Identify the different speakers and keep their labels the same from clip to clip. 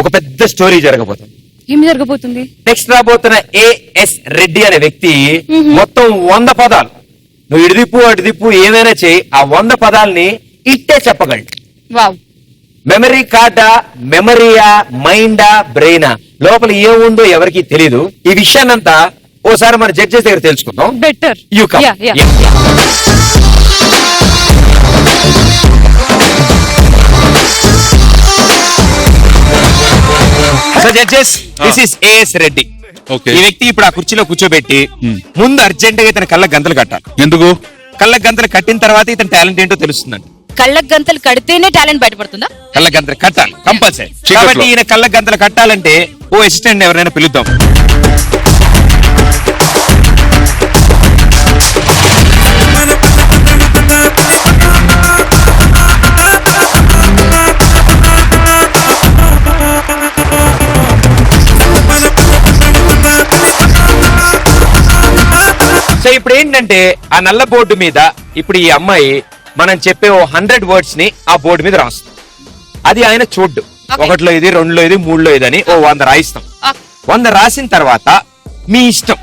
Speaker 1: ఒక పెద్ద స్టోరీ జరగబోతుంది.
Speaker 2: ఏమి జరగబోతుంది?
Speaker 1: నెక్స్ట్ రాబోతున్న ఏఎస్ రెడ్డి అనే వ్యక్తి మొత్తం 100 పదాలు, నువ్వు ఇడిదిప్పు అడిదిప్పు ఏమైనా చేయి, ఆ 100 పదాలని ఇట్టే చెప్పగలడు.
Speaker 2: వావ్.
Speaker 1: మెమరీ కార్డా, మెమరీయా, మైండా, బ్రెయినా, లోపల ఏముందో ఎవరికి తెలీదు. ఈ విషయాన్నంతా ఓసారి మన జడ్జెస్ దగ్గర తెలుసుకుందాం.
Speaker 2: Better.
Speaker 1: You come. So judges, this is AS Reddy. ఈ వ్యక్తి ఇప్పుడు ఆ కుర్చీలో కూర్చోబెట్టి ముందు అర్జెంట్ గా ఇతని కళ్ళ గంతలు కట్టాలి.
Speaker 3: ఎందుకు?
Speaker 1: కళ్ళ గంతలు కట్టిన తర్వాత ఇతని టాలెంట్ ఏంటో తెలుస్తుందండి.
Speaker 2: కళ్ళకు గంతలు కడితేనే టాలెంట్ బయటపడుతుందా?
Speaker 1: కళ్ళ గంతలు కట్టాలి కంపల్సరీ. కాబట్టి ఈయన కళ్ళ గంతలు కట్టాలంటే ఓ అసిస్టెంట్ ఎవరైనా పిలుద్దాం. సో ఇప్పుడు ఏంటంటే ఆ నల్ల బోర్డు మీద ఇప్పుడు ఈ అమ్మాయి మనం చెప్పే ఓ 100 వర్డ్స్ ని ఆ బోర్డు మీద రాస్తాం. అది ఆయన చూడ్డు. 1లో ఇది, 2లో ఇది, 3లో ఇది అని ఓ 100 రాయిస్తాం. 100 రాసిన తర్వాత మీ ఇష్టం,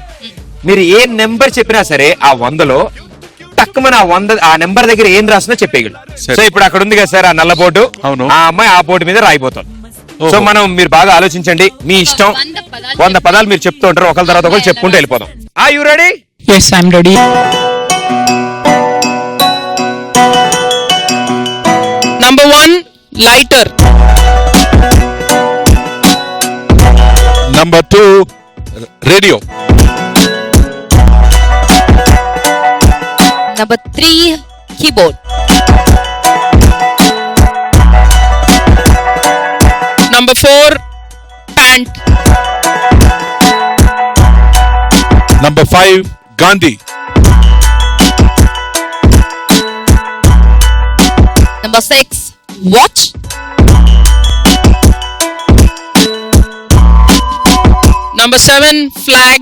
Speaker 1: మీరు ఏ నెంబర్ చెప్పినా సరే ఆ 100లో తక్కువ ఆ నెంబర్ దగ్గర ఏం రాసినా చెప్పేయగలరు. సో ఇప్పుడు అక్కడ ఉంది కదా సార్ ఆ నల్ల బోర్డు, ఆ అమ్మాయి ఆ బోర్డు మీద రాయిపోతాం. సో మీరు బాగా ఆలోచించండి, మీ ఇష్టం. 100 పదాలు మీరు చెప్తూ ఉంటారు, ఒకరి తర్వాత ఒకరు చెప్పుకుంటూ వెళ్ళిపోదాం. Are you ready?
Speaker 4: Yes, I'm ready. Number 1, lighter.
Speaker 3: Number 2, radio.
Speaker 2: Number 3, keyboard.
Speaker 4: Number 4, pant.
Speaker 3: Number 5, Gandhi.
Speaker 2: Number 6, watch.
Speaker 4: Number 7, flag.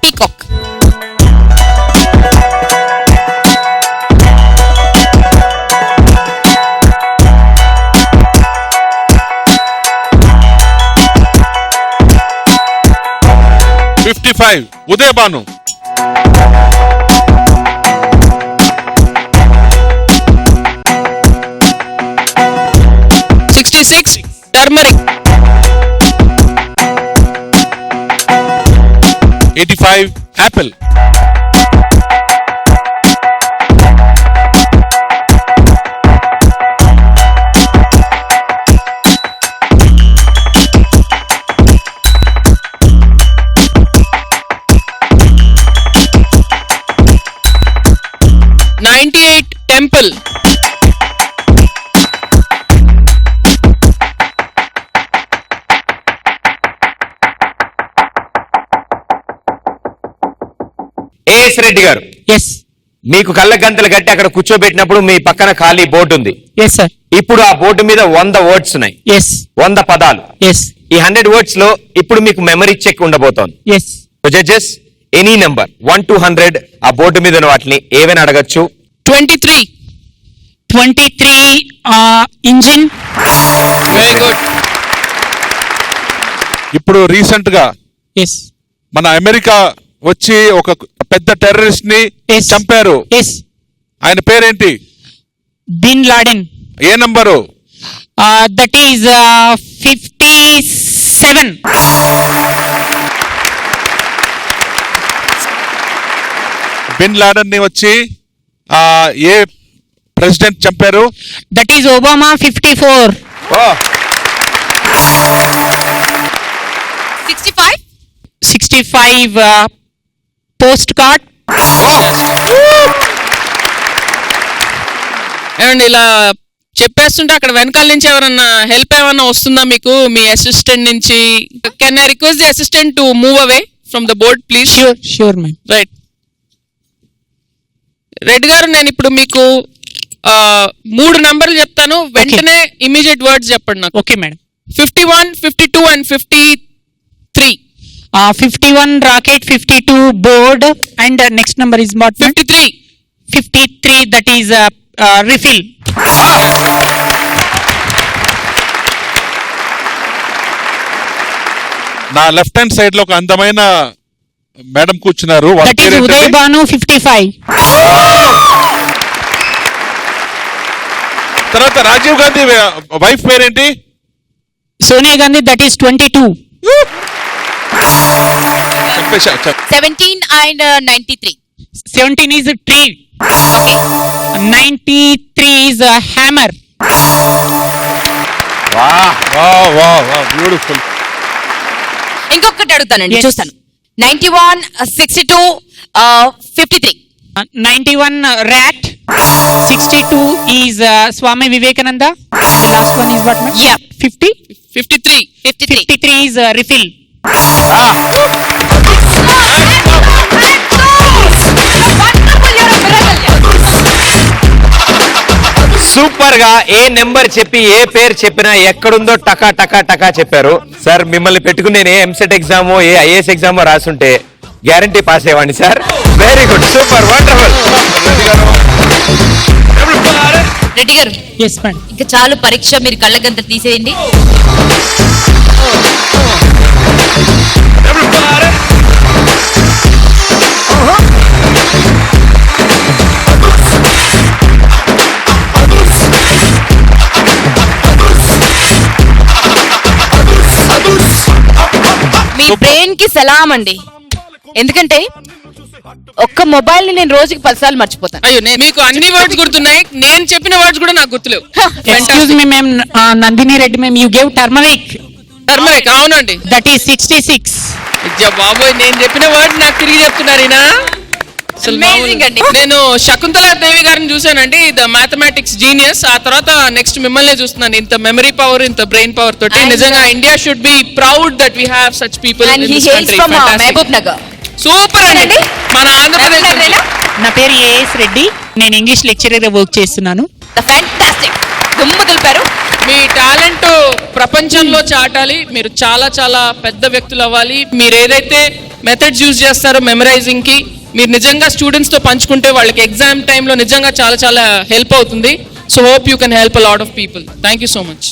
Speaker 2: Peacock.
Speaker 3: $55, Uday Banu.
Speaker 4: $66, turmeric.
Speaker 3: 85, apple.
Speaker 4: $98, temple.
Speaker 1: As Reddy garu,
Speaker 4: Yes.
Speaker 1: మీకు కళ్ళ గంతలు కట్టి అక్కడ కూర్చోబెట్టినప్పుడు మీ పక్కన ఖాళీ బోర్డు ఉంది.
Speaker 4: Yes, sir.
Speaker 1: ఇప్పుడు ఆ బోర్డు మీద 100 వర్డ్స్ ఉన్నాయి.
Speaker 4: Yes.
Speaker 1: 100 పదాలు.
Speaker 4: Yes.
Speaker 1: ఈ 100 వర్డ్స్ లో ఇప్పుడు మీకు మెమరీ చెక్ ఉండబోతోంది.
Speaker 4: Yes.
Speaker 1: Judges, any number 1 to 100 ఆ బోర్డు మీద ఉన్న వాటిని ఏవైనా అడగచ్చు.
Speaker 4: 23. 23, engine.
Speaker 1: Very good.
Speaker 3: ఇప్పుడు రీసెంట్ గా
Speaker 4: Yes.
Speaker 3: మన అమెరికా వచ్చి ఒక పెద్ద టెర్రరిస్ట్ ని
Speaker 4: Yes.
Speaker 3: చంపారు.
Speaker 4: Yes.
Speaker 3: ఆయన పేరేంటి?
Speaker 4: Bin Laden.
Speaker 3: ఏ నంబరు?
Speaker 4: That is 57.
Speaker 3: బిన్ లాడన్ ని వచ్చి ఏ ప్రెసిడెంట్ చంపారు?
Speaker 4: That is Obama, 54.
Speaker 2: 65.
Speaker 4: 65, postcard.
Speaker 5: ఏమండి ఇలా చెప్పేస్తుంటే అక్కడ వెనకాల నుంచి ఎవరన్నా హెల్ప్ ఏమన్నా వస్తుందా మీకు మీ అసిస్టెంట్ నుంచి? Can I request the assistant to move away from the board please?
Speaker 4: Sure, ma'am.
Speaker 5: Right. Reddy గారు, నేను ఇప్పుడు మీకు 3 నంబర్లు చెప్తాను, వెంటనే ఇమీడియట్ వర్డ్స్ చెప్పండి నాకు.
Speaker 4: Okay, madam.
Speaker 5: 51, 52 and 53.
Speaker 4: 51 rocket, 52 board, and next number is what?
Speaker 5: 53.
Speaker 4: 53, that is refill.
Speaker 3: నా లెఫ్ట్ హ్యాండ్ సైడ్ లో ఒక అందమైన మేడం కూర్చున్నారు. వాళ్ళ
Speaker 4: That is
Speaker 3: పేరేంటండి?
Speaker 4: Uday Banu, 55.
Speaker 3: తర్వాత రాజీవ్ గాంధీ వైఫ్ పేరేంటి?
Speaker 4: Sonia Gandhi, that is 22.
Speaker 3: చెప్పేశా,
Speaker 2: 17 and 93.
Speaker 4: 17 is a tree.
Speaker 2: Okay.
Speaker 4: 93 is a hammer.
Speaker 3: Beautiful.
Speaker 2: ఇంకొకటి అడుగుతానండి,
Speaker 4: Yes.
Speaker 2: చూస్తాను. 91, 62, 53.
Speaker 4: 91 rat. 62 is Swami Vivekananda. The last one is what, ma'am?
Speaker 2: Yeah.
Speaker 4: 50.
Speaker 5: 53.
Speaker 2: 53.
Speaker 4: 53 is refill.
Speaker 1: Super గా ఏ number చెప్పి ఏ పేరు చెప్పినా ఎక్కడుందో టకా టకా టకా చెప్పారు. సార్ మిమ్మల్ని పెట్టుకుని నేను ఏ ఎంసెట్ ఎగ్జామో ఏ ఐఏఎస్ ఎగ్జామో రాసుంటే గ్యారంటీ పాస్ అయ్యేవాడిని sir. Very good, super, wonderful.
Speaker 2: Reddy garu,
Speaker 4: Yes, madam.
Speaker 2: ఇంకా చాలు పరీక్ష, మీరు కళ్ళగంతలు తీసేయండి. మీ బ్రెయిన్ కి సలాం అండి. ఎందుకంటే ఒక్క మొబైల్ ని నేను రోజుకి 10 సార్లు మర్చిపోతాను.
Speaker 5: అయ్యో, మీకు అన్ని వర్డ్స్ గుర్తున్నాయి, నేను చెప్పిన వర్డ్స్ కూడా నాకు గుర్తులేవు.
Speaker 4: Excuse me, ma'am. Nandini Reddy, ma'am, you gave turmeric.
Speaker 5: Turmeric, అవునండి.
Speaker 4: That is 66.
Speaker 5: అయ్యా బాబోయ్, నేను చెప్పిన వర్డ్ నాకు తిరిగి చెప్తున్నారు ఈయన. అసలు
Speaker 2: Amazing అండి.
Speaker 5: నేను శకుంతలా దేవి గారిని చూసానండి, ద మ్యాథమెటిక్స్ జీనియస్. ఆ తర్వాత నెక్స్ట్ మిమ్మల్ని చూస్తున్నాను, ఇంత మెమరీ పవర్, ఇంత బ్రెయిన్ పవర్ తోటి.
Speaker 2: And,
Speaker 5: నిజంగా India should be proud that we have such people
Speaker 2: And
Speaker 5: in
Speaker 2: he
Speaker 5: this
Speaker 2: hails
Speaker 5: country.
Speaker 2: from Mahbubnagar.
Speaker 5: Super అండి,
Speaker 2: ఏంటండి?
Speaker 5: మన ఆంధ్రప్రదేశ్ నుంచి.
Speaker 4: నా పేరు ఏఎస్ రెడ్డి. నేను ఇంగ్లీష్ లెక్చరర్ గా వర్క్ చేస్తున్నాను.
Speaker 2: ఫ్యాంటాస్టిక్, దుమ్ము దులిపారు.
Speaker 5: మీ టాలెంట్ ప్రపంచంలో చాటాలి, మీరు చాలా చాలా పెద్ద వ్యక్తులు అవ్వాలి. మీరు ఏదైతే మెథడ్స్ యూజ్ చేస్తారో మెమరైజింగ్ కి, మీరు నిజంగా స్టూడెంట్స్ తో పంచుకుంటే వాళ్ళకి ఎగ్జామ్ టైంలో నిజంగా చాలా చాలా హెల్ప్ అవుతుంది. So hope you can help a lot of people. Thank you so much.